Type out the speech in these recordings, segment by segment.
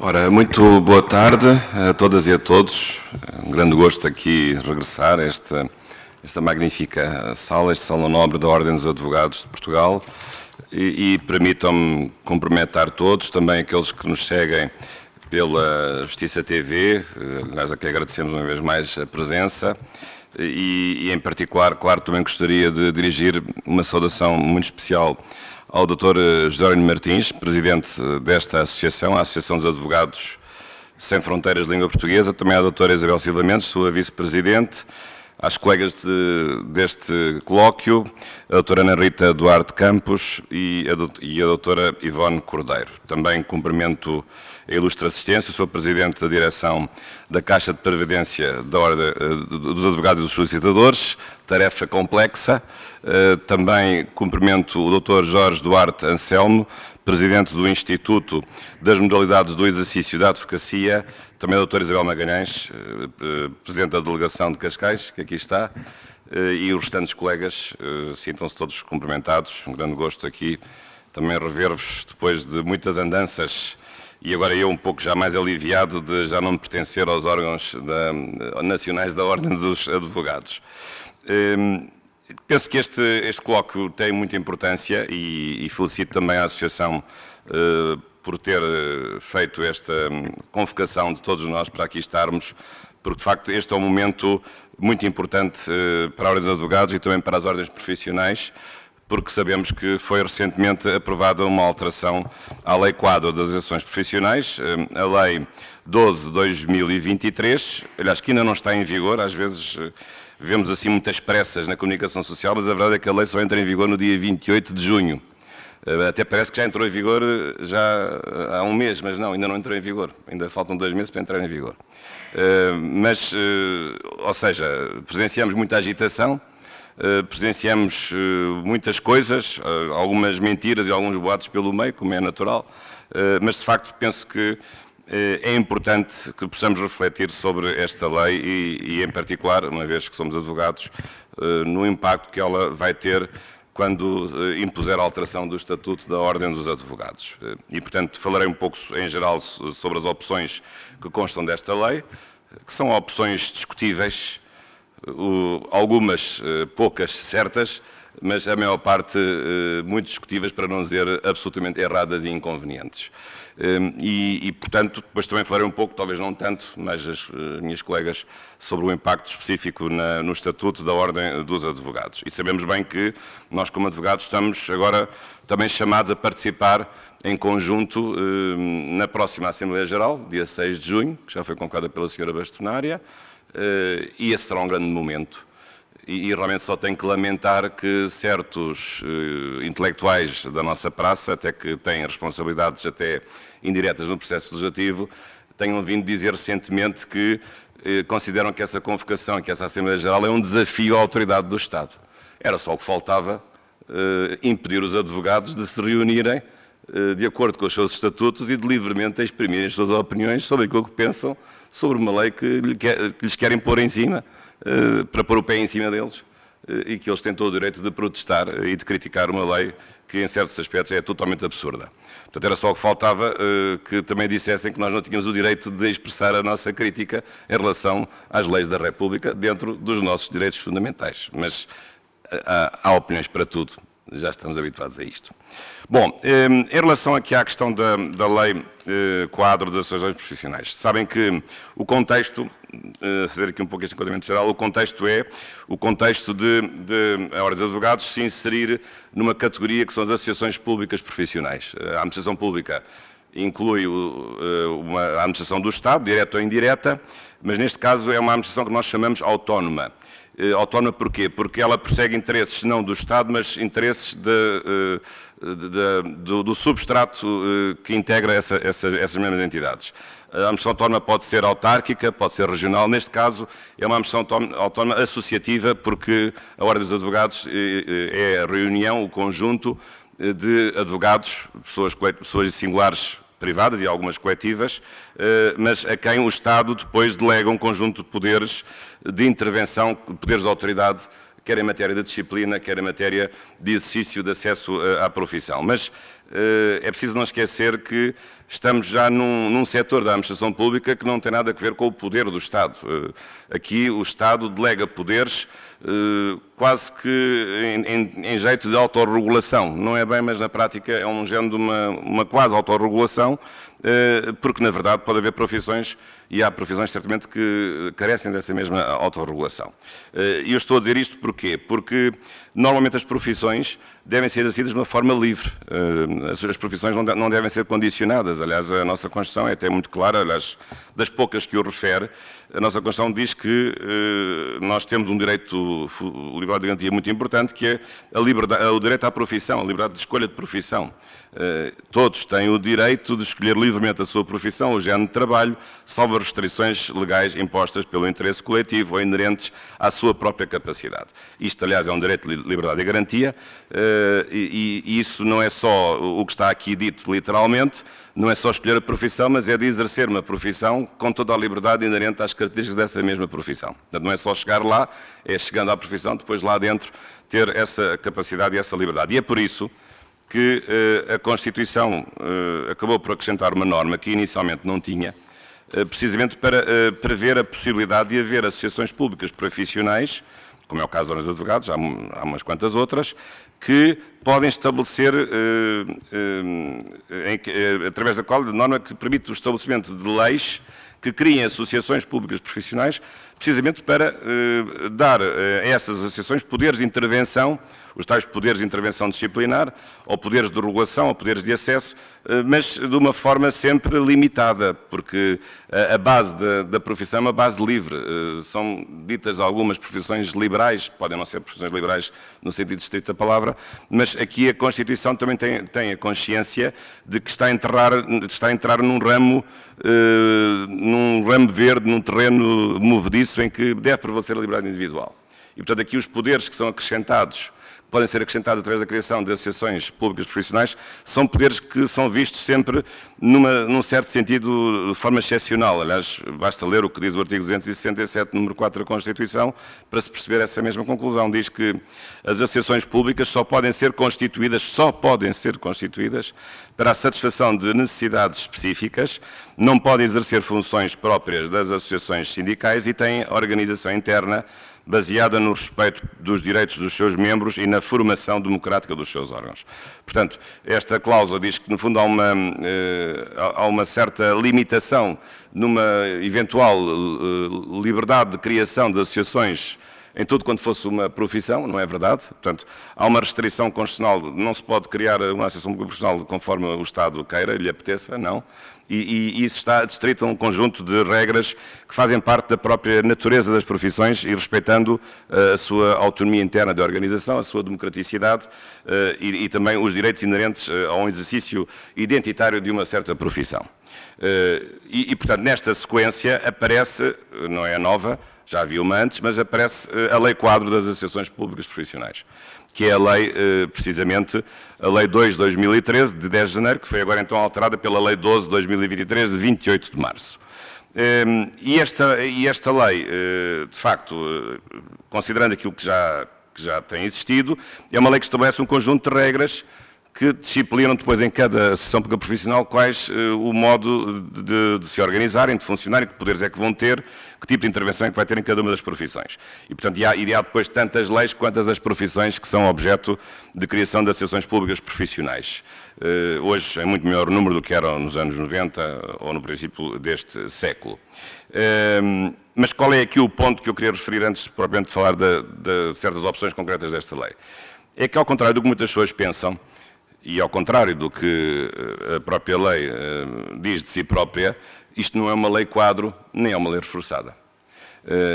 Ora, muito boa tarde a todas e a todos. É um grande gosto aqui regressar a esta magnífica sala, este Salão Nobre da Ordem dos Advogados de Portugal. E permitam-me cumprimentar todos, também aqueles que nos seguem pela Justiça TV, aliás, a quem agradecemos uma vez mais a presença. E em particular, claro, também gostaria de dirigir uma saudação muito especial ao Dr. Jerónimo Martins, presidente desta associação, a Associação dos Advogados Sem Fronteiras de Língua Portuguesa, também à doutora Isabel Silva Mendes, sua vice-presidente, às colegas deste colóquio, a doutora Ana Rita Duarte Campos e a doutora Ivone Cordeiro. Também cumprimento a ilustre assistência, sou presidente da direção da Caixa de Previdência da Ordem dos Advogados e dos Solicitadores, tarefa complexa. Também cumprimento o Dr. Jorge Duarte Anselmo, presidente do Instituto das Modalidades do Exercício da Advocacia, também a doutora Isabel Magalhães, presidente da Delegação de Cascais, que aqui está, e os restantes colegas, sintam-se todos cumprimentados. Um grande gosto aqui também rever-vos depois de muitas andanças e agora eu um pouco já mais aliviado de já não pertencer aos órgãos nacionais da Ordem dos Advogados. Penso que este colóquio tem muita importância e felicito também a Associação por ter feito esta convocação de todos nós para aqui estarmos, porque de facto este é um momento muito importante para a Ordem dos Advogados e também para as ordens profissionais, porque sabemos que foi recentemente aprovada uma alteração à Lei Quadro das Associações Profissionais, a Lei 12/2023, aliás, que ainda não está em vigor, às vezes vemos assim muitas pressas na comunicação social, mas a verdade é que a lei só entra em vigor no dia 28 de junho. Até parece que já entrou em vigor já há um mês, mas não, ainda não entrou em vigor. Ainda faltam 2 meses para entrar em vigor. Ou seja, presenciamos muita agitação, presenciamos muitas coisas, algumas mentiras e alguns boatos pelo meio, como é natural, mas de facto penso que é importante que possamos refletir sobre esta lei e em particular, uma vez que somos advogados, no impacto que ela vai ter quando impuser a alteração do Estatuto da Ordem dos Advogados. E, portanto, falarei um pouco, em geral, sobre as opções que constam desta lei, que são opções discutíveis, algumas poucas certas, mas a maior parte muito discutíveis, para não dizer absolutamente erradas e inconvenientes. Portanto, depois também falarei um pouco, talvez não tanto, mas as minhas colegas, sobre o impacto específico no Estatuto da Ordem dos Advogados. E sabemos bem que nós, como advogados, estamos agora também chamados a participar em conjunto na próxima Assembleia Geral, dia 6 de junho, que já foi convocada pela Sra. Bastonária, e esse será um grande momento. E realmente só tenho que lamentar que certos intelectuais da nossa praça, até que têm responsabilidades até indiretas no processo legislativo, tenham vindo dizer recentemente que consideram que essa convocação, que essa Assembleia Geral é um desafio à autoridade do Estado. Era só o que faltava impedir os advogados de se reunirem de acordo com os seus estatutos e de livremente exprimirem as suas opiniões sobre aquilo que pensam sobre uma lei que lhes querem pôr em cima, para pôr o pé em cima deles, e que eles têm todo o direito de protestar e de criticar uma lei que, em certos aspectos, é totalmente absurda. Portanto, era só o que faltava que também dissessem que nós não tínhamos o direito de expressar a nossa crítica em relação às leis da República dentro dos nossos direitos fundamentais. Mas há opiniões para tudo. Já estamos habituados a isto. Bom, em relação aqui à questão da Lei Quadro das Associações Profissionais, sabem que o contexto, fazer aqui um pouco este enquadramento geral, o contexto é o contexto de a Ordem dos Advogados se inserir numa categoria que são as associações públicas profissionais. A administração pública inclui a administração do Estado, direta ou indireta, mas neste caso é uma administração que nós chamamos autónoma. Autónoma porquê? Porque ela persegue interesses não do Estado, mas interesses do substrato que integra essas mesmas entidades. A administração autónoma pode ser autárquica, pode ser regional. Neste caso, é uma administração autónoma associativa, porque a Ordem dos Advogados é a reunião, o conjunto de advogados, pessoas singulares privadas e algumas coletivas, mas a quem o Estado depois delega um conjunto de poderes de intervenção, poderes de autoridade, quer em matéria de disciplina, quer em matéria de exercício de acesso à profissão. Mas é preciso não esquecer que estamos já num setor da administração pública que não tem nada a ver com o poder do Estado. Aqui o Estado delega poderes quase que em jeito de autorregulação. Não é bem, mas na prática é um género de uma quase autorregulação, porque na verdade pode haver profissões, e há profissões certamente que carecem dessa mesma autorregulação. E eu estou a dizer isto porquê? Porque normalmente as profissões devem ser exercidas de uma forma livre. As profissões não devem ser condicionadas. Aliás, a nossa Constituição é até muito clara, aliás, das poucas que o refere, a nossa Constituição diz que nós temos um direito liberal de garantia muito importante, que é o direito à profissão, a liberdade de escolha de profissão. Todos têm o direito de escolher livremente a sua profissão, o género de trabalho, salvo as restrições legais impostas pelo interesse coletivo ou inerentes à sua própria capacidade. Isto, aliás, é um direito de liberdade e garantia, e isso não é só o que está aqui dito literalmente, não é só escolher a profissão, mas é de exercer uma profissão com toda a liberdade inerente às características dessa mesma profissão. Portanto, não é só chegar lá, é chegando à profissão, depois lá dentro ter essa capacidade e essa liberdade. E é por isso que a Constituição acabou por acrescentar uma norma que inicialmente não tinha, precisamente para prever a possibilidade de haver associações públicas profissionais, como é o caso dos advogados, há umas quantas outras, que podem estabelecer, através da qual, de norma que permite o estabelecimento de leis que criem associações públicas profissionais, precisamente para dar a essas associações poderes de intervenção, os tais poderes de intervenção disciplinar, ou poderes de regulação, ou poderes de acesso, mas de uma forma sempre limitada, porque a base da profissão é uma base livre. São ditas algumas profissões liberais, podem não ser profissões liberais no sentido estrito da palavra, mas aqui a Constituição também tem a consciência de que está a entrar num ramo verde, num terreno movediço em que deve prevalecer a liberdade individual. E, portanto, aqui os poderes que são acrescentados, podem ser acrescentados através da criação de associações públicas profissionais, são poderes que são vistos sempre num certo sentido de forma excepcional. Aliás, basta ler o que diz o artigo 267, número 4 da Constituição, para se perceber essa mesma conclusão. Diz que as associações públicas só podem ser constituídas para a satisfação de necessidades específicas, não podem exercer funções próprias das associações sindicais e têm organização interna baseada no respeito dos direitos dos seus membros e na formação democrática dos seus órgãos. Portanto, esta cláusula diz que, no fundo, há uma certa limitação numa eventual liberdade de criação de associações em tudo quanto fosse uma profissão, não é verdade? Portanto, há uma restrição constitucional, não se pode criar uma associação profissional conforme o Estado queira, lhe apeteça, não. E isso está adstrito a um conjunto de regras que fazem parte da própria natureza das profissões e respeitando a sua autonomia interna de organização, a sua democraticidade e também os direitos inerentes a um exercício identitário de uma certa profissão. Portanto, nesta sequência aparece, não é nova, já havia uma antes, mas aparece a Lei Quadro das Associações Públicas Profissionais, que é a lei, precisamente, a Lei 2 de 2013, de 10 de janeiro, que foi agora então alterada pela Lei 12 de 2023, de 28 de março. E esta lei, de facto, considerando aquilo que já tem existido, é uma lei que estabelece um conjunto de regras que disciplinam depois em cada associação pública profissional quais o modo de se organizarem, de funcionarem, que poderes é que vão ter, que tipo de intervenção é que vai ter em cada uma das profissões. E, portanto, há depois tantas leis quantas as profissões que são objeto de criação de associações públicas profissionais. Hoje é muito maior o número do que eram nos anos 90 ou no princípio deste século. Mas qual é aqui o ponto que eu queria referir antes, propriamente, de falar de certas opções concretas desta lei? É que, ao contrário do que muitas pessoas pensam, e ao contrário do que a própria lei diz de si própria, isto não é uma lei quadro, nem é uma lei reforçada.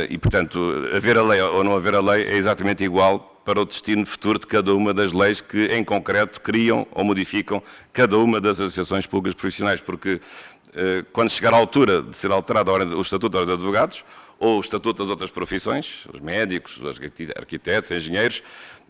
E, portanto, haver a lei ou não haver a lei é exatamente igual para o destino futuro de cada uma das leis que, em concreto, criam ou modificam cada uma das associações públicas profissionais, porque quando chegar à altura de ser alterado o Estatuto dos Advogados, ou o Estatuto das outras profissões, os médicos, os arquitetos, engenheiros,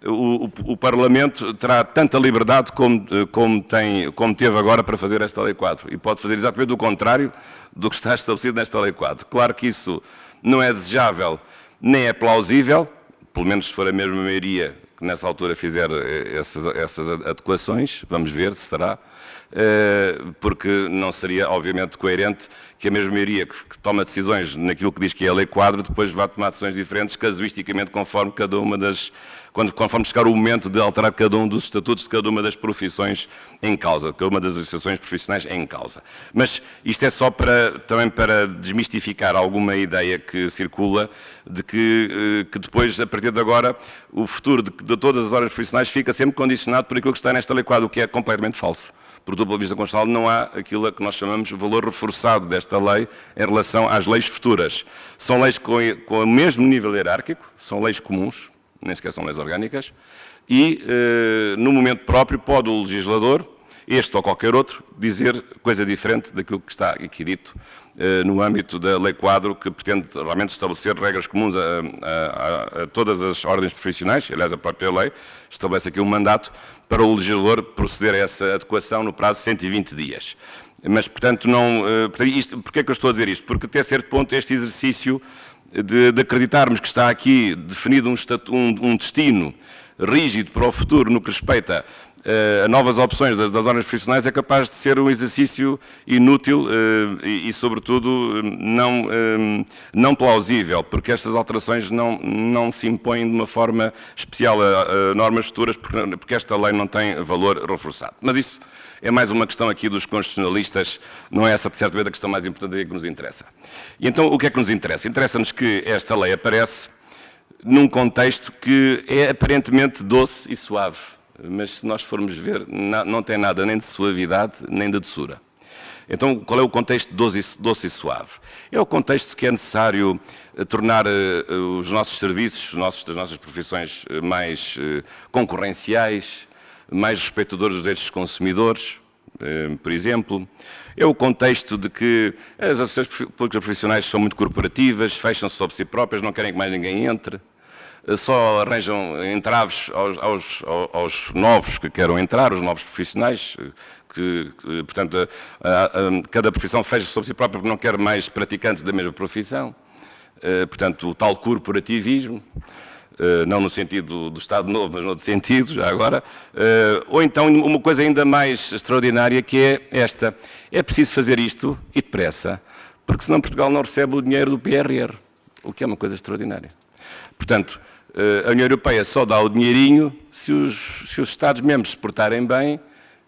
o Parlamento terá tanta liberdade como teve agora para fazer esta Lei Quadro. E pode fazer exatamente o contrário do que está estabelecido nesta Lei Quadro. Claro que isso não é desejável, nem é plausível, pelo menos se for a mesma maioria que nessa altura fizer essas adequações, vamos ver se será. porque não seria, obviamente, coerente que a mesma maioria que toma decisões naquilo que diz que é a lei quadro, depois vá tomar decisões diferentes, casuisticamente, conforme cada uma das... conforme chegar o momento de alterar cada um dos estatutos de cada uma das profissões em causa, de cada uma das associações profissionais em causa. Mas isto é só também para desmistificar alguma ideia que circula de que depois, a partir de agora, o futuro de todas as ordens profissionais fica sempre condicionado por aquilo que está nesta lei quadro, o que é completamente falso. Porque, do ponto de vista constitucional, não há aquilo que nós chamamos de valor reforçado desta lei em relação às leis futuras. São leis com o mesmo nível hierárquico, são leis comuns, nem sequer são leis orgânicas, e, no momento próprio, pode o legislador, este ou qualquer outro, dizer coisa diferente daquilo que está aqui dito no âmbito da lei quadro, que pretende realmente estabelecer regras comuns a todas as ordens profissionais. Aliás, a própria lei estabelece aqui um mandato para o legislador proceder a essa adequação no prazo de 120 dias. Mas, portanto, porquê é que eu estou a dizer isto? Porque, até certo ponto, este exercício de acreditarmos que está aqui definido um destino rígido para o futuro no que respeita a novas opções das ordens profissionais é capaz de ser um exercício inútil e sobretudo, não plausível, porque estas alterações não se impõem de uma forma especial a normas futuras, porque esta lei não tem valor reforçado. Mas isso é mais uma questão aqui dos constitucionalistas, não é essa, de certa maneira, a questão mais importante que nos interessa. E então, o que é que nos interessa? Interessa-nos que esta lei aparece num contexto que é aparentemente doce e suave, mas se nós formos ver, não tem nada nem de suavidade, nem de doçura. Então, qual é o contexto doce e suave? É o contexto que é necessário tornar os nossos serviços, das nossas profissões mais concorrenciais, mais respeitadores dos direitos dos consumidores, por exemplo. É o contexto de que as associações públicas profissionais são muito corporativas, fecham-se sobre si próprias, não querem que mais ninguém entre, só arranjam entraves aos novos que queiram entrar, os novos profissionais, portanto, cada profissão fecha-se sobre si própria porque não quer mais praticantes da mesma profissão. Portanto, o tal corporativismo, não no sentido do Estado Novo, mas no outro sentido, já agora. Ou então, uma coisa ainda mais extraordinária, que é esta: é preciso fazer isto e depressa, porque senão Portugal não recebe o dinheiro do PRR, o que é uma coisa extraordinária. Portanto, a União Europeia só dá o dinheirinho se os Estados-membros se portarem bem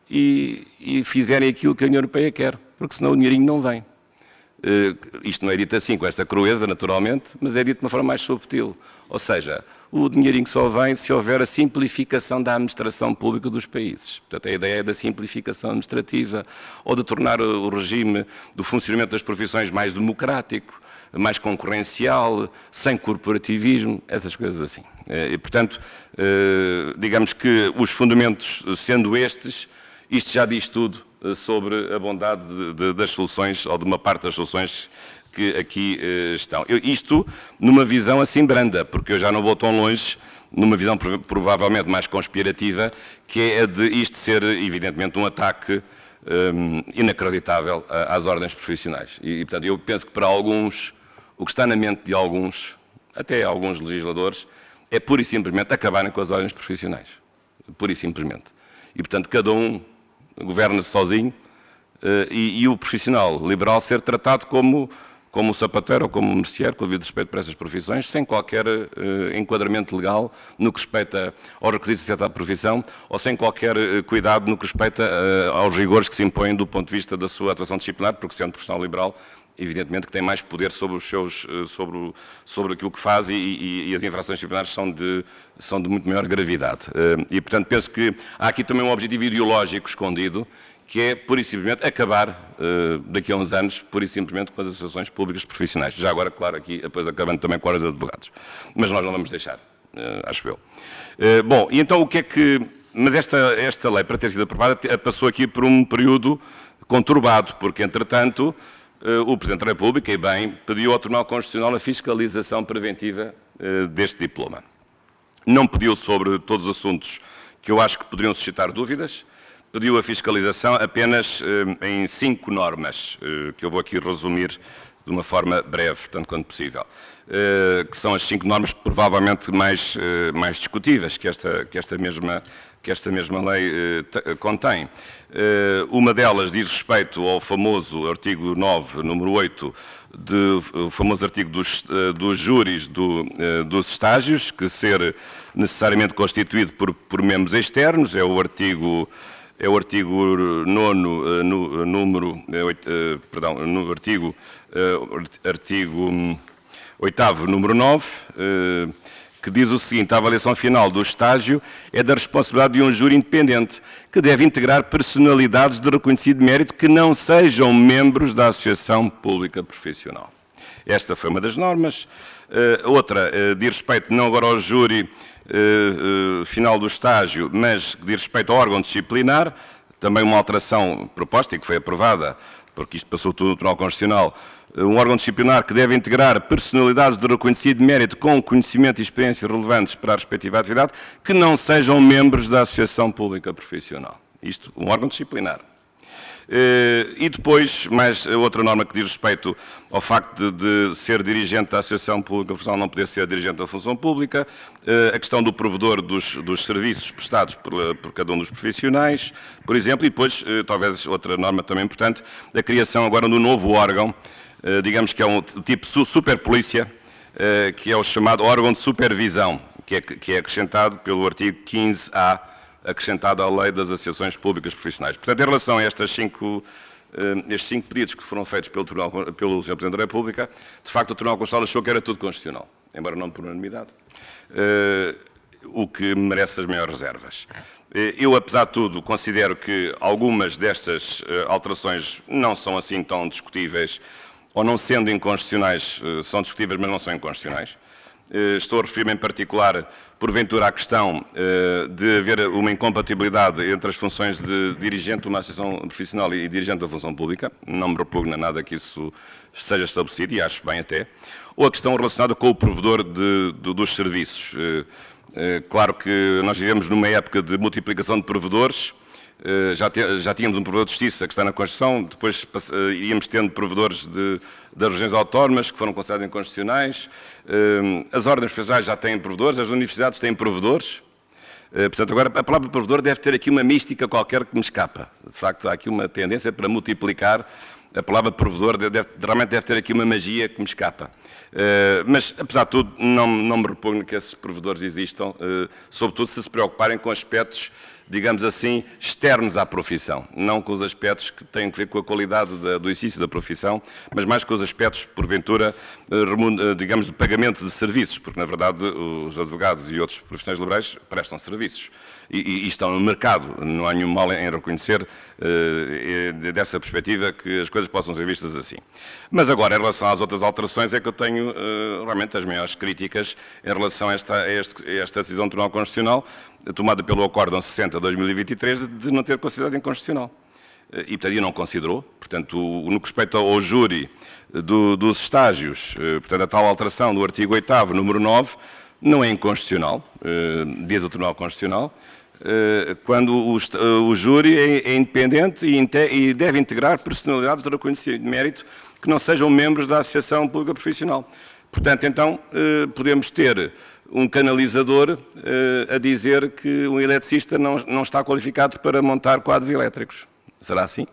e fizerem aquilo que a União Europeia quer, porque senão o dinheirinho não vem. Isto não é dito assim, com esta crueza, naturalmente, mas é dito de uma forma mais subtil. Ou seja, o dinheirinho só vem se houver a simplificação da administração pública dos países. Portanto, a ideia é da simplificação administrativa, ou de tornar o regime do funcionamento das profissões mais democrático, mais concorrencial, sem corporativismo, essas coisas assim. E, portanto, digamos que os fundamentos sendo estes, isto já diz tudo sobre a bondade das soluções, ou de uma parte das soluções que aqui estão. Isto numa visão assim branda, porque eu já não vou tão longe, numa visão provavelmente mais conspirativa, que é a de isto ser, evidentemente, um ataque inacreditável às ordens profissionais. E, portanto, eu penso que para alguns, o que está na mente de alguns, até alguns legisladores, é pura e simplesmente acabarem com as ordens profissionais. Pura e simplesmente. E, portanto, cada um governa-se sozinho e o profissional liberal ser tratado como o sapateiro ou como o merceeiro, com o devido respeito para essas profissões, sem qualquer enquadramento legal no que respeita aos requisitos de certa profissão, ou sem qualquer cuidado no que respeita aos rigores que se impõem do ponto de vista da sua atuação disciplinar, porque sendo profissional liberal, evidentemente que tem mais poder sobre os seus, sobre aquilo que faz e as infrações disciplinares são de muito maior gravidade. E, portanto, penso que há aqui também um objetivo ideológico escondido, que é, pura e simplesmente, acabar, daqui a uns anos, pura e simplesmente com as associações públicas profissionais. Já agora, claro, aqui, depois acabando também com as de advogados. Mas nós não vamos deixar, acho eu. Bom, e então o que é que... Mas esta lei, para ter sido aprovada, passou aqui por um período conturbado, porque, entretanto, o Presidente da República, e bem, pediu ao Tribunal Constitucional a fiscalização preventiva deste diploma. Não pediu sobre todos os assuntos que eu acho que poderiam suscitar dúvidas, pediu a fiscalização apenas em 5 normas, que eu vou aqui resumir de uma forma breve, tanto quanto possível, que são as 5 normas provavelmente mais discutíveis que esta mesma lei contém. Uma delas diz respeito ao famoso artigo 9, número 8, o famoso artigo dos júris dos estágios, que ser necessariamente constituído por membros externos, é o artigo 9, no artigo 8º, número 9, que diz o seguinte: a avaliação final do estágio é da responsabilidade de um júri independente, que deve integrar personalidades de reconhecido mérito que não sejam membros da Associação Pública Profissional. Esta foi uma das normas. Outra diz respeito não agora ao júri final do estágio, mas que diz respeito ao órgão disciplinar, também uma alteração proposta e que foi aprovada, porque isto passou tudo no Tribunal Constitucional, um órgão disciplinar que deve integrar personalidades de reconhecido mérito com conhecimento e experiência relevantes para a respectiva atividade, que não sejam membros da Associação Pública Profissional. Isto, um órgão disciplinar. E depois, mais outra norma que diz respeito ao facto de ser dirigente da Associação Pública Profissional não poder ser dirigente da função pública, a questão do provedor dos serviços prestados por cada um dos profissionais, por exemplo, e depois, talvez outra norma também importante, a criação agora do novo órgão, digamos que é um tipo superpolícia, que é o chamado órgão de supervisão, que é acrescentado pelo artigo 15A, acrescentado à Lei das Associações Públicas Profissionais. Portanto, em relação a estes 5 pedidos que foram feitos pelo Sr. Presidente da República, de facto o Tribunal Constitucional achou que era tudo constitucional, embora não por unanimidade, o que merece as maiores reservas. Eu, apesar de tudo, considero que algumas destas alterações não são assim tão discutíveis, ou não sendo inconstitucionais, são discutíveis, mas não são inconstitucionais. Estou a referir-me em particular, porventura, à questão de haver uma incompatibilidade entre as funções de dirigente de uma associação profissional e dirigente da função pública. Não me repugna nada que isso seja estabelecido, e acho bem até. Ou a questão relacionada com o provedor dos serviços. Claro que nós vivemos numa época de multiplicação de provedores. Já tínhamos um provedor de justiça que está na Constituição, depois íamos tendo provedores das regiões autónomas que foram considerados inconstitucionais, as ordens profissionais já têm provedores, as universidades têm provedores. Portanto, agora a palavra provedor deve ter aqui uma mística qualquer que me escapa. De facto, há aqui uma tendência para multiplicar. A palavra provedor realmente deve ter aqui uma magia que me escapa. Mas, apesar de tudo, não me repugno que esses provedores existam, sobretudo se preocuparem com aspectos, digamos assim, externos à profissão, não com os aspectos que têm a ver com a qualidade do exercício da profissão, mas mais com os aspectos, porventura, digamos, de pagamento de serviços, porque, na verdade, os advogados e outros profissionais liberais prestam serviços e estão no mercado. Não há nenhum mal em reconhecer, dessa perspectiva, que as coisas possam ser vistas assim. Mas agora, em relação às outras alterações, é que eu tenho realmente as maiores críticas em relação a esta decisão do Tribunal Constitucional, tomada pelo Acórdão 60/2023, de não ter considerado inconstitucional. E, portanto, não considerou. Portanto, no que respeita ao júri dos estágios, portanto, a tal alteração do artigo 8º, número 9, não é inconstitucional, diz o Tribunal Constitucional, quando o júri é independente e deve integrar personalidades de reconhecido mérito que não sejam membros da Associação Pública Profissional. Portanto, então, podemos ter um canalizador a dizer que um eletricista não está qualificado para montar quadros elétricos. Será assim?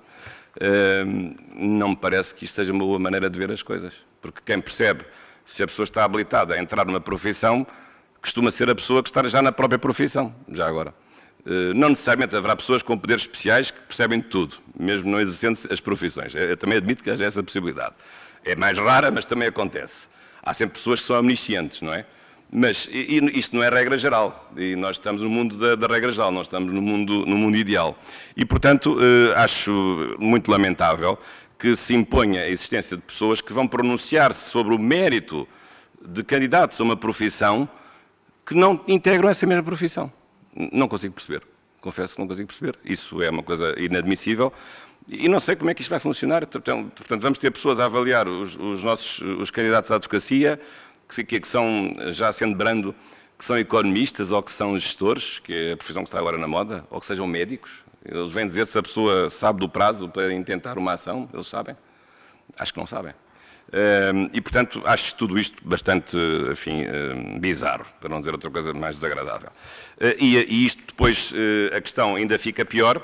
Não me parece que isto seja uma boa maneira de ver as coisas, porque quem percebe se a pessoa está habilitada a entrar numa profissão costuma ser a pessoa que está já na própria profissão, já agora. Não necessariamente haverá pessoas com poderes especiais que percebem de tudo, mesmo não exercendo as profissões. Eu também admito que haja essa possibilidade. É mais rara, mas também acontece. Há sempre pessoas que são omniscientes, não é? Mas isto não é regra geral, e nós estamos no mundo da regra geral, nós estamos no mundo ideal. E, portanto, acho muito lamentável que se imponha a existência de pessoas que vão pronunciar-se sobre o mérito de candidatos a uma profissão que não integram essa mesma profissão. Não consigo perceber, confesso que não consigo perceber. Isso é uma coisa inadmissível e não sei como é que isto vai funcionar. Portanto, vamos ter pessoas a avaliar os candidatos à advocacia, que são, já sendo brando, que são economistas ou que são gestores, que é a profissão que está agora na moda, ou que sejam médicos. Eles vêm dizer se a pessoa sabe do prazo para intentar uma ação, eles sabem? Acho que não sabem. E, portanto, acho tudo isto bastante, enfim, bizarro, para não dizer outra coisa mais desagradável. E isto depois, a questão ainda fica pior,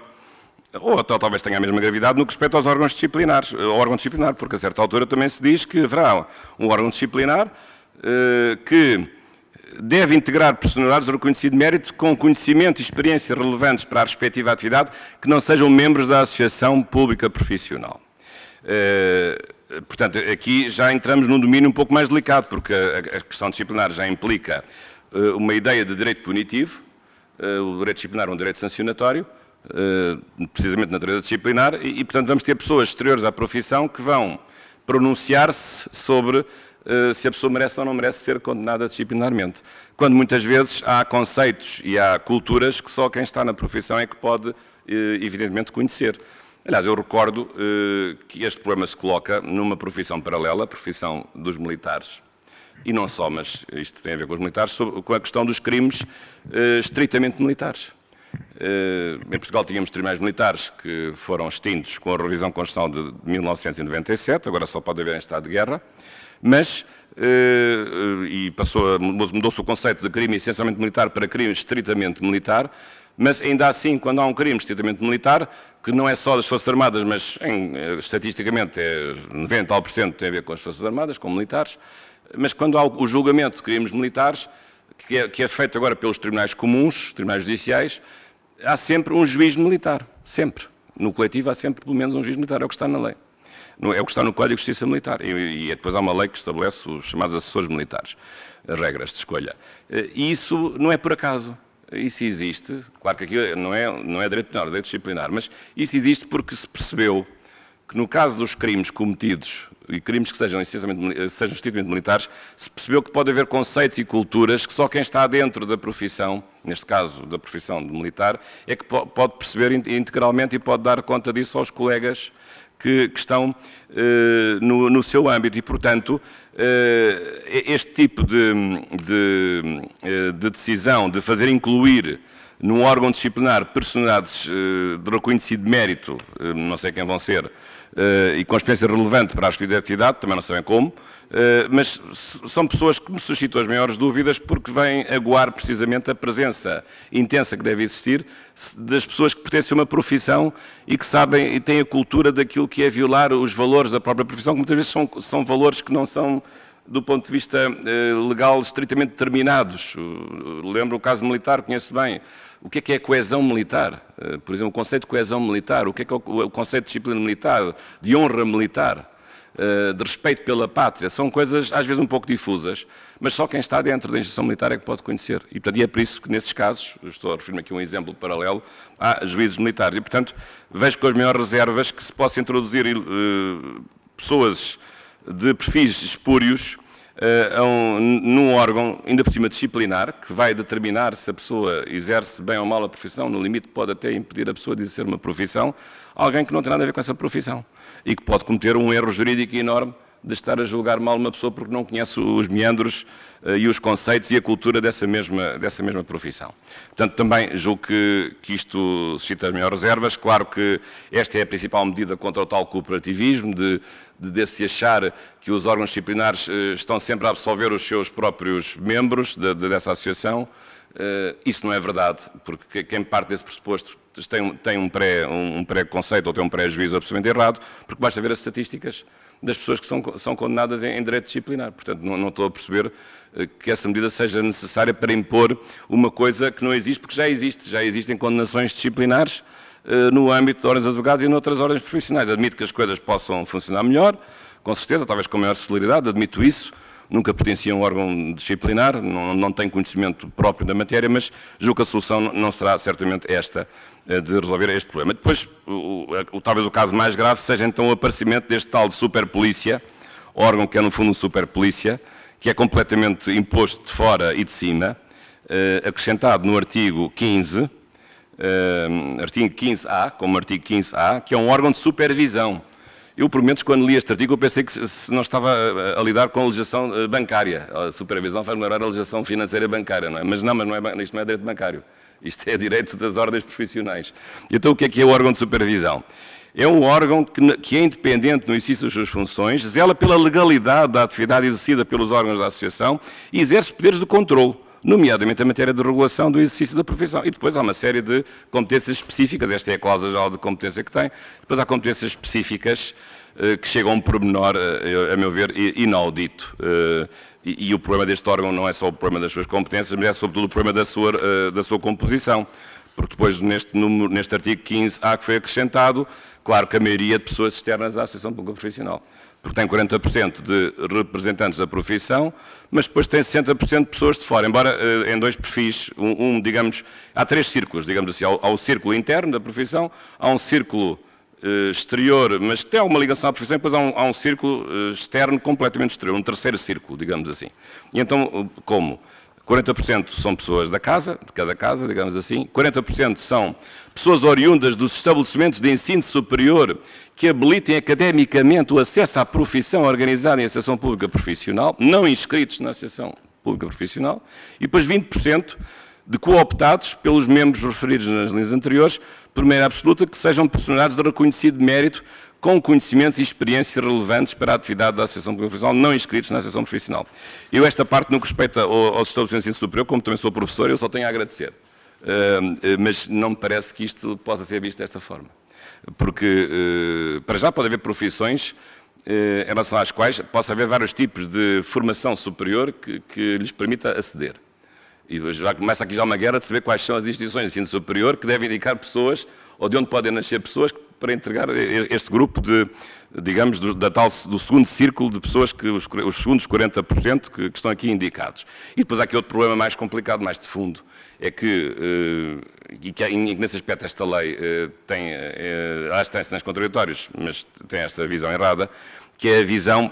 ou talvez tenha a mesma gravidade no que respeita aos órgãos disciplinares, ao órgão disciplinar, porque a certa altura também se diz que haverá um órgão disciplinar que deve integrar personalidades de reconhecido mérito com conhecimento e experiência relevantes para a respectiva atividade que não sejam membros da Associação Pública Profissional. Portanto, aqui já entramos num domínio um pouco mais delicado, porque a questão disciplinar já implica uma ideia de direito punitivo, o direito disciplinar é um direito sancionatório, precisamente na natureza disciplinar, e, portanto, vamos ter pessoas exteriores à profissão que vão pronunciar-se sobre se a pessoa merece ou não merece ser condenada disciplinarmente. Quando muitas vezes há conceitos e há culturas que só quem está na profissão é que pode, evidentemente, conhecer. Aliás, eu recordo que este problema se coloca numa profissão paralela, a profissão dos militares, e não só, mas isto tem a ver com os militares, com a questão dos crimes estritamente militares. Em Portugal tínhamos tribunais militares que foram extintos com a revisão constitucional de 1997, agora só pode haver em estado de guerra, mas mudou-se o conceito de crime essencialmente militar para crime estritamente militar, mas ainda assim, quando há um crime estritamente militar, que não é só das Forças Armadas, mas estatisticamente é 90% tem a ver com as Forças Armadas, com militares, mas quando há o julgamento de crimes militares, que é feito agora pelos tribunais comuns, tribunais judiciais, há sempre um juiz militar, sempre. No coletivo há sempre pelo menos um juiz militar, é o que está na lei. É o que está no Código de Justiça Militar. E depois há uma lei que estabelece os chamados assessores militares, as regras de escolha. E isso não é por acaso. Isso existe, claro que aqui não é direito penal, é direito disciplinar, mas isso existe porque se percebeu que no caso dos crimes cometidos e crimes que sejam estritamente militares, se percebeu que pode haver conceitos e culturas que só quem está dentro da profissão, neste caso da profissão de militar, é que pode perceber integralmente e pode dar conta disso aos colegas que estão no seu âmbito e, portanto, este tipo de decisão de fazer incluir num órgão disciplinar personalidades de reconhecido mérito, não sei quem vão ser, e com experiência relevante para a respectiva atividade, também não sabem como, mas são pessoas que me suscitam as maiores dúvidas porque vêm aguar precisamente a presença intensa que deve existir das pessoas que pertencem a uma profissão e que sabem e têm a cultura daquilo que é violar os valores da própria profissão, que muitas vezes são valores que não são, do ponto de vista legal, estritamente determinados. Lembro o caso militar, conheço bem. O que é coesão militar? Por exemplo, o conceito de coesão militar, o que é o conceito de disciplina militar, de honra militar, de respeito pela pátria, são coisas às vezes um pouco difusas, mas só quem está dentro da instituição militar é que pode conhecer. E, portanto, é por isso que nesses casos, estou a referir-me aqui a um exemplo paralelo, há juízes militares. E, portanto, vejo com as maiores reservas que se possa introduzir pessoas de perfis espúrios num órgão, ainda por cima disciplinar, que vai determinar se a pessoa exerce bem ou mal a profissão, no limite pode até impedir a pessoa de exercer uma profissão, alguém que não tem nada a ver com essa profissão e que pode cometer um erro jurídico enorme de estar a julgar mal uma pessoa porque não conhece os meandros e os conceitos e a cultura dessa mesma profissão. Portanto, também julgo que isto suscita as maiores reservas. Claro que esta é a principal medida contra o tal cooperativismo, de se achar que os órgãos disciplinares estão sempre a absolver os seus próprios membros dessa associação. Isso não é verdade, porque quem parte desse pressuposto tem um pré-conceito ou tem um pré-juízo absolutamente errado, porque basta ver as estatísticas das pessoas que são condenadas em direito disciplinar. Portanto, não estou a perceber que essa medida seja necessária para impor uma coisa que não existe, porque já existem condenações disciplinares no âmbito de ordens de advogados e noutras ordens profissionais. Admito que as coisas possam funcionar melhor, com certeza, talvez com maior celeridade, admito isso. Nunca pertenci a um órgão disciplinar, não tenho conhecimento próprio da matéria, mas julgo que a solução não será certamente esta de resolver este problema. Depois, talvez o caso mais grave seja então o aparecimento deste tal de superpolícia, órgão que é no fundo um superpolícia, que é completamente imposto de fora e de cima, acrescentado no artigo 15, artigo 15A, como artigo 15A, que é um órgão de supervisão. Eu, por menos, quando li este artigo, eu pensei que se não estava a lidar com a legislação bancária. A supervisão faz lembrar a legislação financeira bancária, não é? Mas isto não é direito bancário. Isto é direito das ordens profissionais. Então, o que é o órgão de supervisão? é um órgão que é independente no exercício das suas funções, zela pela legalidade da atividade exercida pelos órgãos da associação e exerce poderes de controle, nomeadamente a matéria de regulação do exercício da profissão. E depois há uma série de competências específicas, esta é a cláusula geral de competência que tem, depois há competências específicas que chegam a um pormenor, a meu ver, inaudito. E o problema deste órgão não é só o problema das suas competências, mas é sobretudo o problema da sua composição. Porque depois, neste artigo 15A que foi acrescentado, claro que a maioria de pessoas externas à Associação Pública Profissional. Porque tem 40% de representantes da profissão, mas depois tem 60% de pessoas de fora. Embora em dois perfis, digamos, há três círculos, digamos assim. Há o círculo interno da profissão, há um círculo exterior, mas tem alguma ligação à profissão, e depois há um círculo externo completamente exterior, um terceiro círculo, digamos assim. E então, como? 40% são pessoas da casa, de cada casa, digamos assim, 40% são pessoas oriundas dos estabelecimentos de ensino superior que habilitem academicamente o acesso à profissão organizada em Associação Pública Profissional, não inscritos na Associação Pública Profissional, e depois 20% de cooptados pelos membros referidos nas linhas anteriores, por maioria absoluta, que sejam personalidades de reconhecido mérito com conhecimentos e experiências relevantes para a atividade da Associação Profissional, não inscritos na Associação Profissional. Eu, esta parte, no que respeita aos estabelecimentos de ensino superior, como também sou professor, eu só tenho a agradecer. Mas não me parece que isto possa ser visto desta forma. Porque, para já, pode haver profissões em relação às quais possa haver vários tipos de formação superior que lhes permita aceder. E já começa aqui já uma guerra de saber quais são as instituições de ensino superior que devem indicar pessoas, ou de onde podem nascer pessoas, para entregar este grupo de, digamos, do segundo círculo de pessoas, os segundos 40% que estão aqui indicados. E depois há aqui outro problema mais complicado, mais de fundo, é que, nesse aspecto esta lei tem cenas contraditórias, mas tem esta visão errada, que é a visão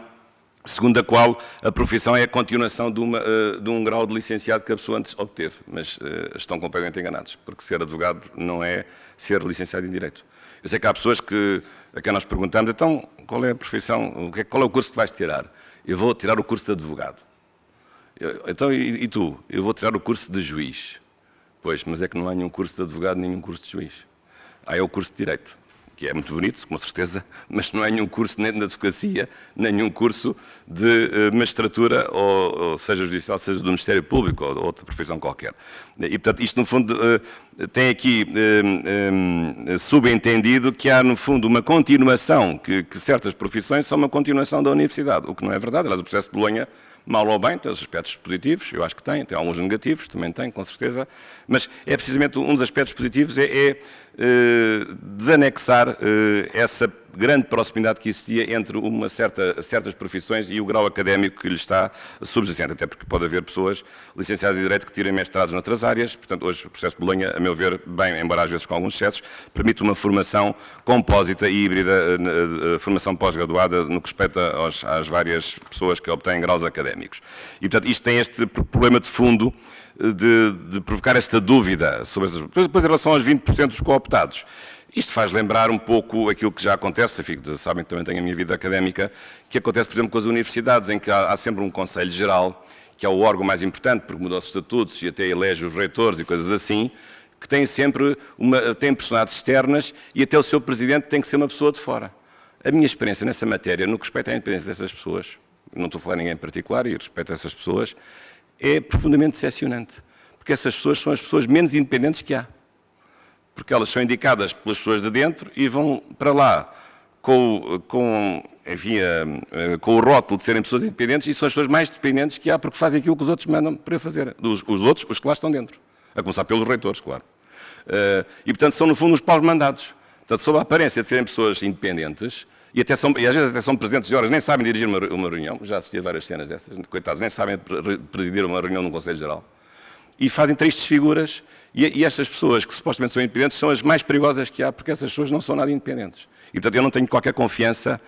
segundo a qual a profissão é a continuação de um grau de licenciado que a pessoa antes obteve. Mas estão completamente enganados, porque ser advogado não é ser licenciado em Direito. Eu sei que há pessoas a quem nós perguntamos, então, qual é a profissão, qual é o curso que vais tirar? Eu vou tirar o curso de advogado. Então, e tu? Eu vou tirar o curso de juiz. Pois, mas é que não há nenhum curso de advogado, nenhum curso de juiz. É o curso de Direito, que é muito bonito, com certeza, mas não é nenhum curso nem de advocacia, nenhum curso de magistratura, ou seja judicial, seja do Ministério Público, ou outra profissão qualquer. E, portanto, isto, no fundo, tem aqui subentendido que há, no fundo, uma continuação, que certas profissões são uma continuação da universidade, o que não é verdade. Aliás, o processo de Bolonha, mal ou bem, tem os aspectos positivos, eu acho que tem alguns negativos, também tem, com certeza, mas é precisamente um dos aspectos positivos, desanexar essa grande proximidade que existia entre certas profissões e o grau académico que lhe está subjacente, até porque pode haver pessoas licenciadas em Direito que tirem mestrados noutras áreas, portanto, hoje o processo de Bolonha, a meu ver, bem, embora às vezes com alguns excessos, permite uma formação compósita e híbrida, formação pós-graduada no que respeita às várias pessoas que obtêm graus académicos. E, portanto, isto tem este problema de fundo de provocar esta dúvida sobre essas... Depois, em relação aos 20% dos cooptados, isto faz lembrar um pouco aquilo que já acontece, sabem que também tenho a minha vida académica, que acontece, por exemplo, com as universidades, em que há sempre um Conselho Geral, que é o órgão mais importante, porque mudou os estatutos e até elege os reitores e coisas assim, que tem sempre tem personalidades externas e até o seu presidente tem que ser uma pessoa de fora. A minha experiência nessa matéria, no que respeita à independência dessas pessoas, não estou a falar de ninguém em particular, e respeito a essas pessoas, é profundamente decepcionante, porque essas pessoas são as pessoas menos independentes que há. Porque elas são indicadas pelas pessoas de dentro e vão para lá com o rótulo de serem pessoas independentes e são as pessoas mais dependentes que há porque fazem aquilo que os outros mandam para fazer. Os outros, os que lá estão dentro. A começar pelos reitores, claro. E, portanto, são, no fundo, os paus-mandados. Portanto, sob a aparência de serem pessoas independentes e às vezes até são presidentes de horas, nem sabem dirigir uma reunião, já assisti a várias cenas dessas, coitados, nem sabem presidir uma reunião num Conselho Geral. E fazem tristes figuras. E estas pessoas que supostamente são independentes são as mais perigosas que há, porque essas pessoas não são nada independentes. E, portanto, eu não tenho qualquer confiança,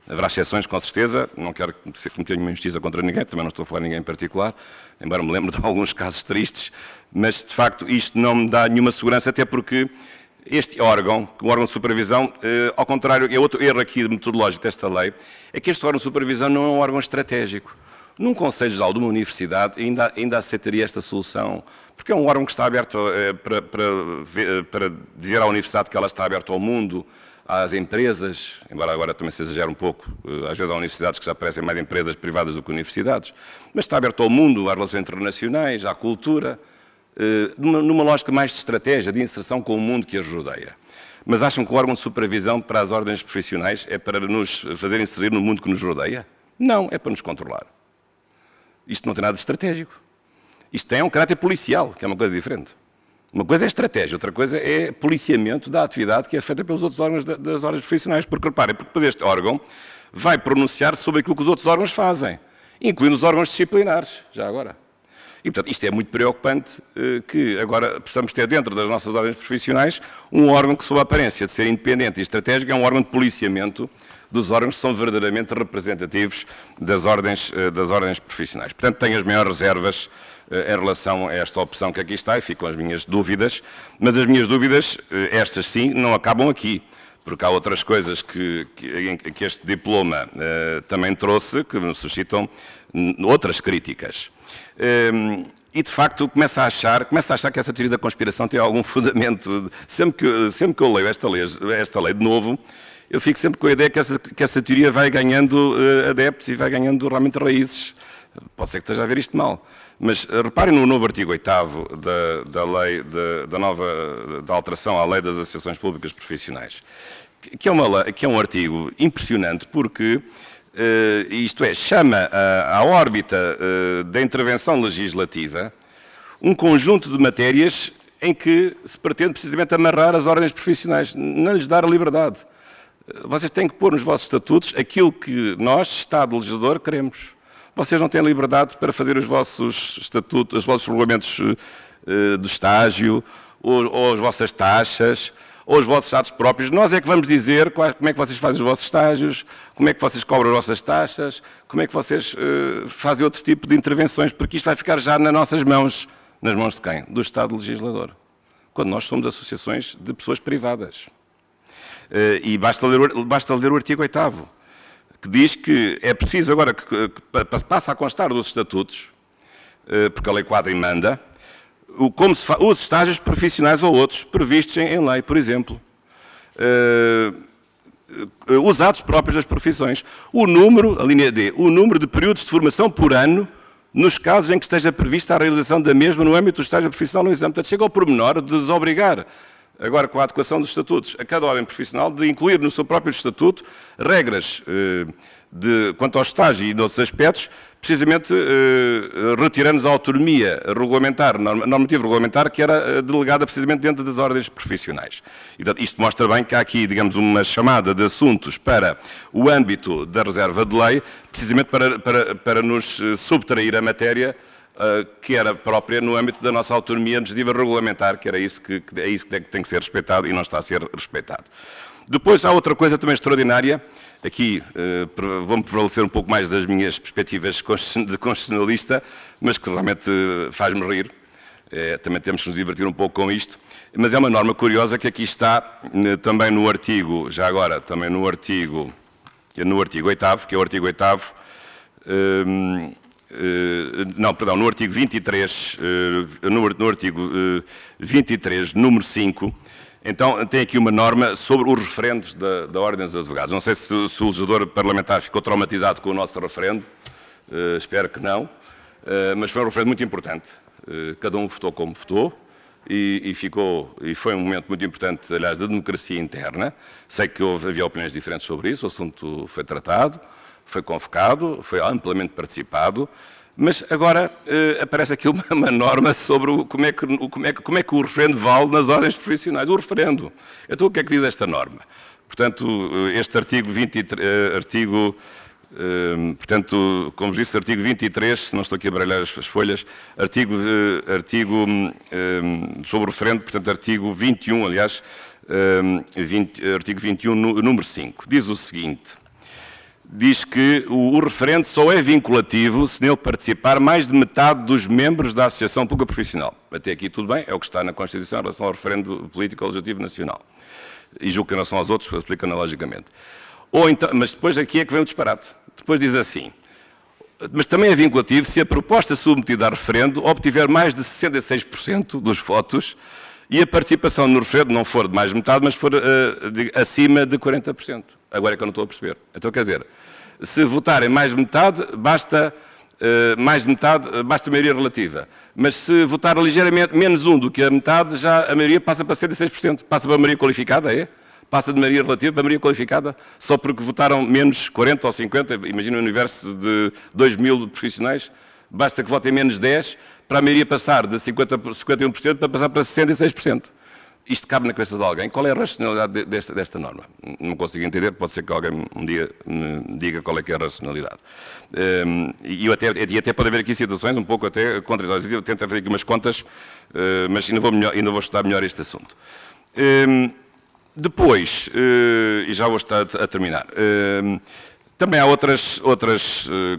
haverá exceções, com certeza, não quero cometer nenhuma injustiça contra ninguém, também não estou a falar de ninguém em particular, embora me lembre de alguns casos tristes, mas, de facto, isto não me dá nenhuma segurança, até porque este órgão, o órgão de supervisão, ao contrário, é outro erro aqui metodológico desta lei, é que este órgão de supervisão não é um órgão estratégico. Num Conselho Geral de uma universidade ainda aceitaria esta solução, porque é um órgão que está aberto para dizer à universidade que ela está aberta ao mundo, às empresas, embora agora também se exagere um pouco, às vezes há universidades que já parecem mais empresas privadas do que universidades, mas está aberto ao mundo, às relações internacionais, à cultura, numa lógica mais de estratégia, de inserção com o mundo que as rodeia. Mas acham que o órgão de supervisão para as ordens profissionais é para nos fazer inserir no mundo que nos rodeia? Não, é para nos controlar. Isto não tem nada de estratégico. Isto tem um caráter policial, que é uma coisa diferente. Uma coisa é estratégia, outra coisa é policiamento da atividade que é feita pelos outros órgãos das ordens profissionais. Porque, reparem, porque depois este órgão vai pronunciar sobre aquilo que os outros órgãos fazem, incluindo os órgãos disciplinares, já agora. E, portanto, isto é muito preocupante que agora possamos ter dentro das nossas ordens profissionais um órgão que, sob a aparência de ser independente e estratégico, é um órgão de policiamento dos órgãos que são verdadeiramente representativos das ordens profissionais. Portanto, tenho as maiores reservas em relação a esta opção que aqui está e ficam as minhas dúvidas, mas as minhas dúvidas, estas sim, não acabam aqui, porque há outras coisas que este diploma também trouxe que me suscitam outras críticas. E, de facto, começo a achar que essa teoria da conspiração tem algum fundamento. Sempre que eu leio esta lei de novo, eu fico sempre com a ideia que essa teoria vai ganhando adeptos e vai ganhando realmente raízes. Pode ser que esteja a ver isto mal. Mas reparem no novo artigo 8º da lei, da alteração à lei das associações públicas profissionais, que é um artigo impressionante porque, isto é, chama à órbita da intervenção legislativa um conjunto de matérias em que se pretende precisamente amarrar as ordens profissionais, não lhes dar a liberdade. Vocês têm que pôr nos vossos estatutos aquilo que nós, Estado legislador, queremos. Vocês não têm liberdade para fazer os vossos estatutos, os vossos regulamentos de estágio, ou as vossas taxas, ou os vossos atos próprios. Nós é que vamos dizer como é que vocês fazem os vossos estágios, como é que vocês cobram as vossas taxas, como é que vocês fazem outro tipo de intervenções, porque isto vai ficar já nas nossas mãos. Nas mãos de quem? Do Estado legislador. Quando nós somos associações de pessoas privadas. E basta ler o artigo 8º, que diz que é preciso agora que passa a constar dos estatutos, porque a lei quadra e manda, como se os estágios profissionais ou outros previstos em lei, por exemplo. Os atos próprios das profissões. O número, a linha D, o número de períodos de formação por ano, nos casos em que esteja prevista a realização da mesma no âmbito do estágio profissional no exame. Portanto, chega ao pormenor de desobrigar, agora com a adequação dos estatutos, a cada ordem profissional, de incluir no seu próprio estatuto regras quanto ao estágio e noutros aspectos, precisamente retirando-nos a autonomia regulamentar, normativa regulamentar, que era delegada precisamente dentro das ordens profissionais. E, portanto, isto mostra bem que há aqui, digamos, uma chamada de assuntos para o âmbito da reserva de lei, precisamente para nos subtrair a matéria que era própria no âmbito da nossa autonomia administrativa regulamentar, que era isso que tem que ser respeitado e não está a ser respeitado. Depois há outra coisa também extraordinária, aqui vou-me prevalecer um pouco mais das minhas perspectivas de constitucionalista, mas que realmente faz-me rir, também temos que nos divertir um pouco com isto, mas é uma norma curiosa que aqui está também no artigo, já agora, também no artigo 8º, que é o artigo 8º, no artigo 23, no artigo 23, número 5, então tem aqui uma norma sobre os referendos da Ordem dos Advogados. Não sei se o legislador parlamentar ficou traumatizado com o nosso referendo, espero que não, mas foi um referendo muito importante. Cada um votou como votou e foi um momento muito importante, aliás, da democracia interna. Sei que havia opiniões diferentes sobre isso, o assunto foi tratado, foi convocado, foi amplamente participado, mas agora aparece aqui uma norma sobre como é que o referendo vale nas ordens profissionais. O referendo. Então, o que é que diz esta norma? Portanto, este artigo 23, portanto, como disse, artigo 23, se não estou aqui a baralhar as folhas, artigo sobre o referendo, portanto, artigo 21, aliás, artigo 21, número 5, diz o seguinte: diz que o referendo só é vinculativo se nele participar mais de metade dos membros da Associação Pública Profissional. Até aqui tudo bem, é o que está na Constituição em relação ao referendo político legislativo nacional. E julgo que em relação aos outros, explica analogicamente. Ou então, mas depois aqui é que vem o disparate. Depois diz assim: mas também é vinculativo se a proposta submetida a referendo obtiver mais de 66% dos votos e a participação no referendo não for de mais de metade, mas for acima de 40%. Agora é que eu não estou a perceber. Então, quer dizer, se votarem mais de metade, basta maioria relativa. Mas se votar ligeiramente menos um do que a metade, já a maioria passa para 106%. Passa para a maioria qualificada, é? Passa de maioria relativa para maioria qualificada, só porque votaram menos 40 ou 50, imagina um universo de 2.000 profissionais, basta que votem menos 10 para a maioria passar de 51% para passar para 66%. Isto cabe na cabeça de alguém. Qual é a racionalidade desta norma? Não consigo entender, pode ser que alguém um dia me diga qual é que é a racionalidade. E até pode haver aqui situações um pouco até contraditórias. Eu tento fazer aqui umas contas, mas ainda vou estudar melhor este assunto. Depois, e já vou estar a terminar, também há outras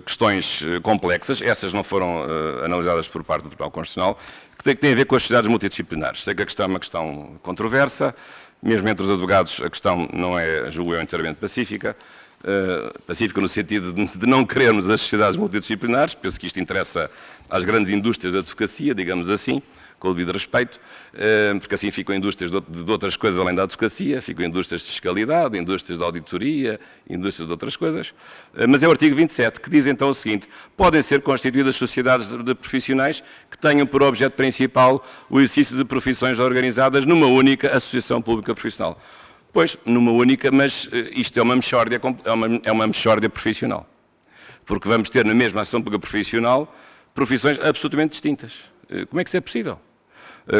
questões complexas, essas não foram analisadas por parte do Tribunal Constitucional, que têm a ver com as sociedades multidisciplinares. Sei que a questão é uma questão controversa, mesmo entre os advogados a questão não é, julgo eu, inteiramente pacífica, pacífica no sentido de não querermos as sociedades multidisciplinares, penso que isto interessa às grandes indústrias da advocacia, digamos assim, com o devido respeito, porque assim ficam indústrias de outras coisas além da advocacia, ficam indústrias de fiscalidade, indústrias de auditoria, indústrias de outras coisas. Mas é o artigo 27 que diz então o seguinte: podem ser constituídas sociedades de profissionais que tenham por objeto principal o exercício de profissões organizadas numa única associação pública profissional. Pois, numa única, mas isto é uma mexórdia profissional. Porque vamos ter na mesma associação pública profissional profissões absolutamente distintas. Como é que isso é possível?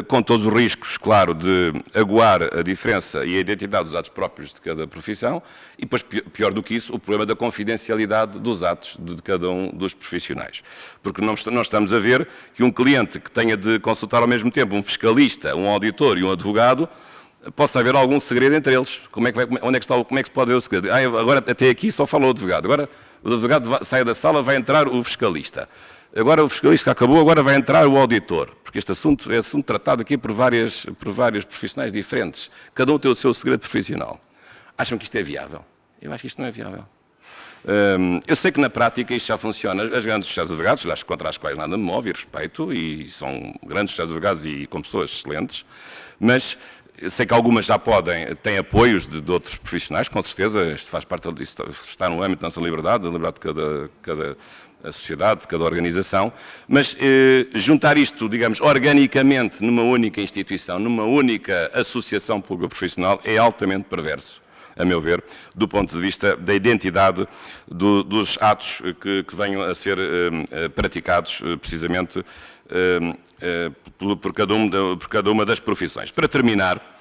Com todos os riscos, claro, de aguar a diferença e a identidade dos atos próprios de cada profissão e depois, pior do que isso, o problema da confidencialidade dos atos de cada um dos profissionais. Porque não estamos a ver que um cliente que tenha de consultar ao mesmo tempo um fiscalista, um auditor e um advogado, possa haver algum segredo entre eles. Como é que se pode ver o segredo? Agora até aqui só fala o advogado. Agora o advogado sai da sala, vai entrar o fiscalista. Agora o fiscalista acabou, agora vai entrar o auditor, porque este assunto é assunto tratado aqui por vários profissionais diferentes. Cada um tem o seu segredo profissional. Acham que isto é viável? Eu acho que isto não é viável. Eu sei que na prática isto já funciona. As grandes sociedades de advogados, contra as quais nada me move e respeito, e são grandes sociedades de advogados e com pessoas excelentes, mas eu sei que algumas já têm apoios de outros profissionais, com certeza, isto faz parte disso, está no âmbito da nossa liberdade, da liberdade de cada a sociedade, de cada organização, mas juntar isto, digamos, organicamente numa única instituição, numa única associação pública profissional, é altamente perverso, a meu ver, do ponto de vista da identidade dos atos que venham a ser praticados precisamente por cada uma das profissões. Para terminar,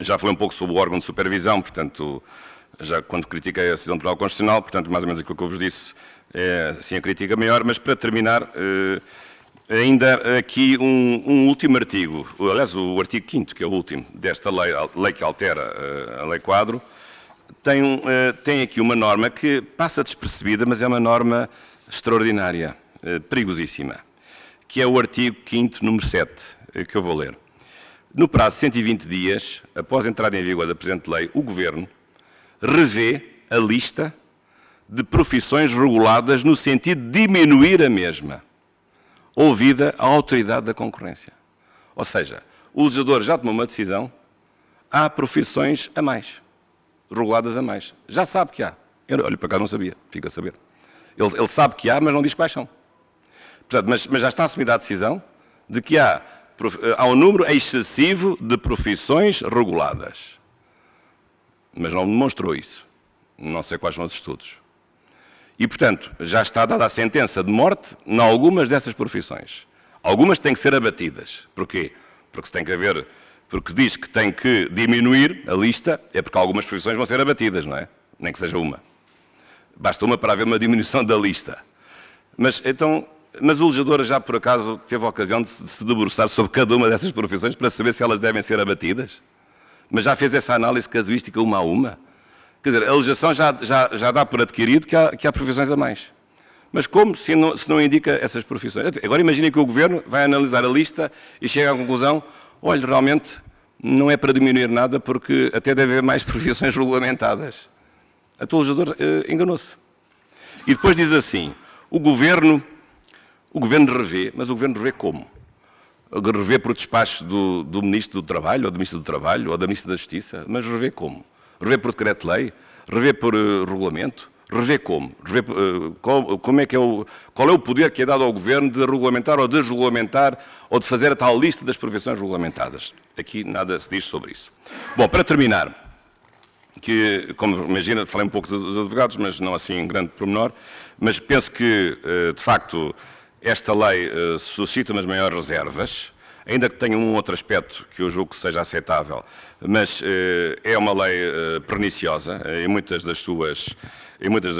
já falei um pouco sobre o órgão de supervisão, portanto, já quando critiquei a decisão do Tribunal Constitucional, portanto, mais ou menos aquilo que eu vos disse, é assim a crítica maior, mas para terminar, ainda aqui um último artigo, aliás, o artigo 5º, que é o último desta lei que altera a Lei Quadro, tem aqui uma norma que passa despercebida, mas é uma norma extraordinária, perigosíssima, que é o artigo 5º, número 7, que eu vou ler. No prazo de 120 dias, após a entrada em vigor da presente lei, o Governo revê a lista de profissões reguladas no sentido de diminuir a mesma, ouvida a autoridade da concorrência. Ou seja, o legislador já tomou uma decisão, há profissões a mais, reguladas a mais. Já sabe que há. Eu, olha, para cá não sabia, fica a saber. Ele sabe que há, mas não diz quais são. Portanto, mas já está assumida a decisão de que há um número excessivo de profissões reguladas. Mas não demonstrou isso. Não sei quais são os estudos. E, portanto, já está dada a sentença de morte em algumas dessas profissões. Algumas têm que ser abatidas. Porquê? Porque diz que tem que diminuir a lista, é porque algumas profissões vão ser abatidas, não é? Nem que seja uma. Basta uma para haver uma diminuição da lista. Mas o legislador já, por acaso, teve a ocasião de se debruçar sobre cada uma dessas profissões para saber se elas devem ser abatidas? Mas já fez essa análise casuística uma a uma? Quer dizer, a legislação já dá por adquirido que há profissões a mais. Mas como se não indica essas profissões? Agora imaginem que o Governo vai analisar a lista e chega à conclusão, olha, realmente não é para diminuir nada porque até deve haver mais profissões regulamentadas. O legislador enganou-se. E depois diz assim, o Governo revê, mas o Governo revê como? rever por despacho do Ministro do Trabalho, ou do Ministro do Trabalho, ou da Ministra da Justiça, mas rever como? Rever por decreto-lei? Rever por regulamento? Rever como? Rever, qual é o poder que é dado ao Governo de regulamentar ou desregulamentar ou de fazer a tal lista das profissões regulamentadas? Aqui nada se diz sobre isso. Bom, para terminar, que, como imagina, falei um pouco dos advogados, mas não assim em grande pormenor, mas penso que, de facto, esta lei suscita umas maiores reservas, ainda que tenha um outro aspecto que eu julgo que seja aceitável, mas é uma lei perniciosa em muitas das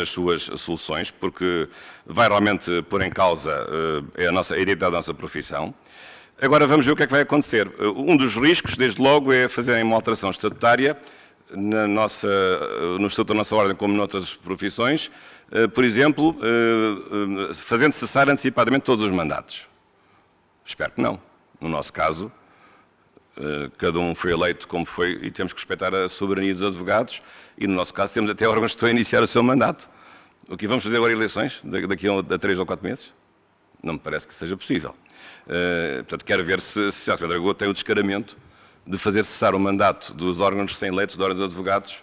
suas soluções, porque vai realmente pôr em causa a identidade da nossa profissão. Agora vamos ver o que é que vai acontecer. Um dos riscos, desde logo, é fazerem uma alteração estatutária no Estatuto da nossa Ordem, como noutras profissões, por exemplo, fazendo cessar antecipadamente todos os mandatos. Espero que não. No nosso caso, cada um foi eleito como foi e temos que respeitar a soberania dos advogados e, no nosso caso, temos até órgãos que estão a iniciar o seu mandato. O que vamos fazer agora eleições, daqui a 3 ou 4 meses? Não me parece que seja possível. Portanto, quero ver se a Sra. Dragão tem o descaramento de fazer cessar o mandato dos órgãos recém-eleitos, dos órgãos de advogados,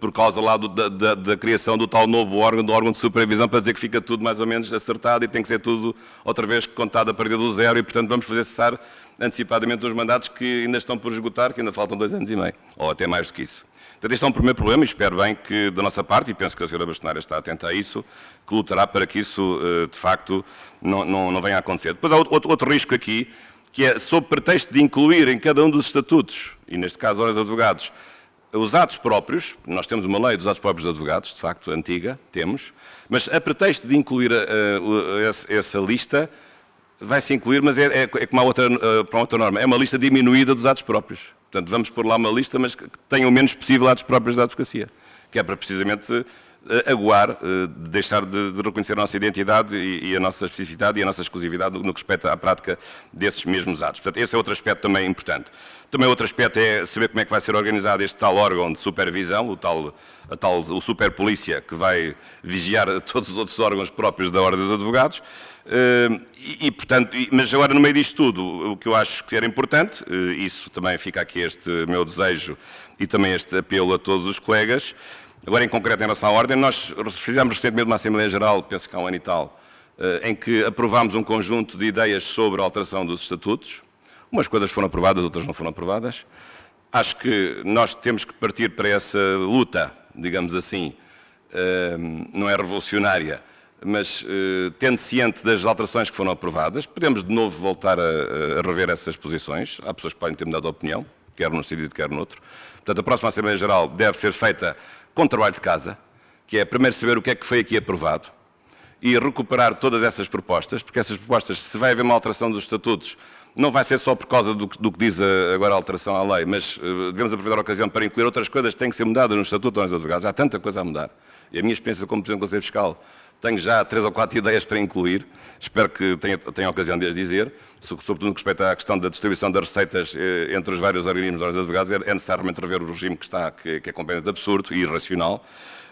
por causa lá da criação do tal novo órgão, do órgão de supervisão, para dizer que fica tudo mais ou menos acertado e tem que ser tudo outra vez contado a partir do zero e, portanto, vamos fazer cessar antecipadamente os mandatos que ainda estão por esgotar, que ainda faltam 2 anos e meio, ou até mais do que isso. Portanto, este é um primeiro problema e espero bem que, da nossa parte, e penso que a Sra. Bastonária está atenta a isso, que lutará para que isso, de facto, não venha a acontecer. Depois há outro risco aqui, que é, sob pretexto de incluir em cada um dos estatutos, e neste caso, ordens de advogados, os atos próprios, nós temos uma lei dos atos próprios de advogados, de facto, antiga, temos, mas a pretexto de incluir essa lista, vai-se incluir, mas é como para outra norma, é uma lista diminuída dos atos próprios. Portanto, vamos pôr lá uma lista, mas que tenha o menos possível atos próprios da advocacia, que é para precisamente aguar, deixar de reconhecer a nossa identidade e a nossa especificidade e a nossa exclusividade no que respeita à prática desses mesmos atos. Portanto, esse é outro aspecto também importante. Também outro aspecto é saber como é que vai ser organizado este tal órgão de supervisão, o superpolícia, que vai vigiar todos os outros órgãos próprios da Ordem dos Advogados. Portanto, mas agora no meio disto tudo, o que eu acho que era importante, isso também fica aqui este meu desejo e também este apelo a todos os colegas. Agora, em concreto, em relação à ordem, nós fizemos recentemente uma Assembleia Geral, penso que há um ano e tal, em que aprovámos um conjunto de ideias sobre a alteração dos estatutos. Umas coisas foram aprovadas, outras não foram aprovadas. Acho que nós temos que partir para essa luta, digamos assim, não é revolucionária, mas tendo ciente das alterações que foram aprovadas, podemos de novo voltar a rever essas posições. Há pessoas que podem ter mudado de opinião, quer num sentido, quer no outro. Portanto, a próxima Assembleia Geral deve ser feita com trabalho de casa, que é primeiro saber o que é que foi aqui aprovado e recuperar todas essas propostas, porque essas propostas, se vai haver uma alteração dos estatutos, não vai ser só por causa do que diz agora a alteração à lei, mas devemos aproveitar a ocasião para incluir outras coisas que têm que ser mudadas no Estatuto dos Advogados. Há tanta coisa a mudar. E a minha experiência como Presidente do Conselho Fiscal, tenho já 3 ou 4 ideias para incluir. Espero que tenha a ocasião de as dizer. Sobretudo no que respeita à questão da distribuição das receitas entre os vários organismos dos advogados, é necessariamente rever o regime que está, que é completamente absurdo e irracional.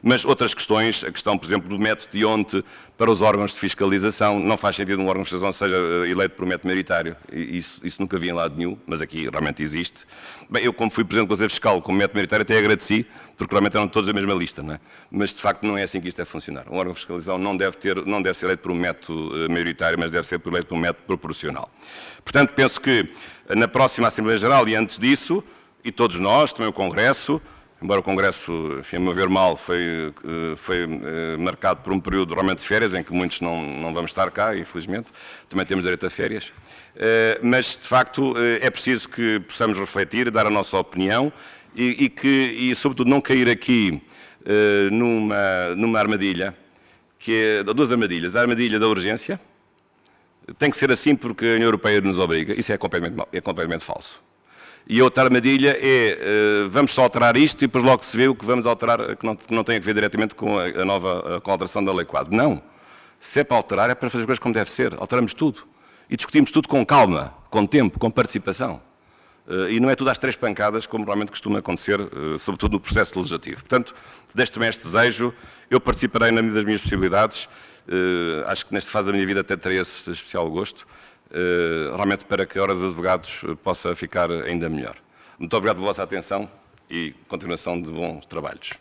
Mas outras questões, a questão, por exemplo, do método de onde para os órgãos de fiscalização, não faz sentido um órgão de fiscalização seja eleito por método meritário. Isso nunca vi em lado nenhum, mas aqui realmente existe. Bem, eu, como fui Presidente do Conselho Fiscal com método meritário, até agradeci, porque realmente eram todos a mesma lista, não é? Mas, de facto, não é assim que isto deve funcionar. Um órgão de fiscalização não deve ser eleito por um método maioritário, mas deve ser eleito por um método proporcional. Portanto, penso que na próxima Assembleia Geral e antes disso, e todos nós, também o Congresso, embora o Congresso, enfim, a meu ver mal, foi marcado por um período realmente de férias, em que muitos não vamos estar cá, infelizmente, também temos direito a férias, mas, de facto, é preciso que possamos refletir, dar a nossa opinião e sobretudo, não cair aqui numa armadilha, que é duas armadilhas. A armadilha da urgência, tem que ser assim porque a União Europeia nos obriga, isso é completamente falso. E a outra armadilha é, vamos só alterar isto e depois logo se vê o que vamos alterar, que não tem a ver diretamente com com a alteração da Lei Quadro. Não. Se é para alterar, é para fazer as coisas como deve ser. Alteramos tudo. E discutimos tudo com calma, com tempo, com participação. E não é tudo às 3 pancadas, como realmente costuma acontecer, sobretudo no processo legislativo. Portanto, deixo também este desejo. Eu participarei na medida das minhas possibilidades. Acho que nesta fase da minha vida até terei esse especial gosto. realmente para que a Ordem dos Advogados possa ficar ainda melhor. Muito obrigado pela vossa atenção e continuação de bons trabalhos.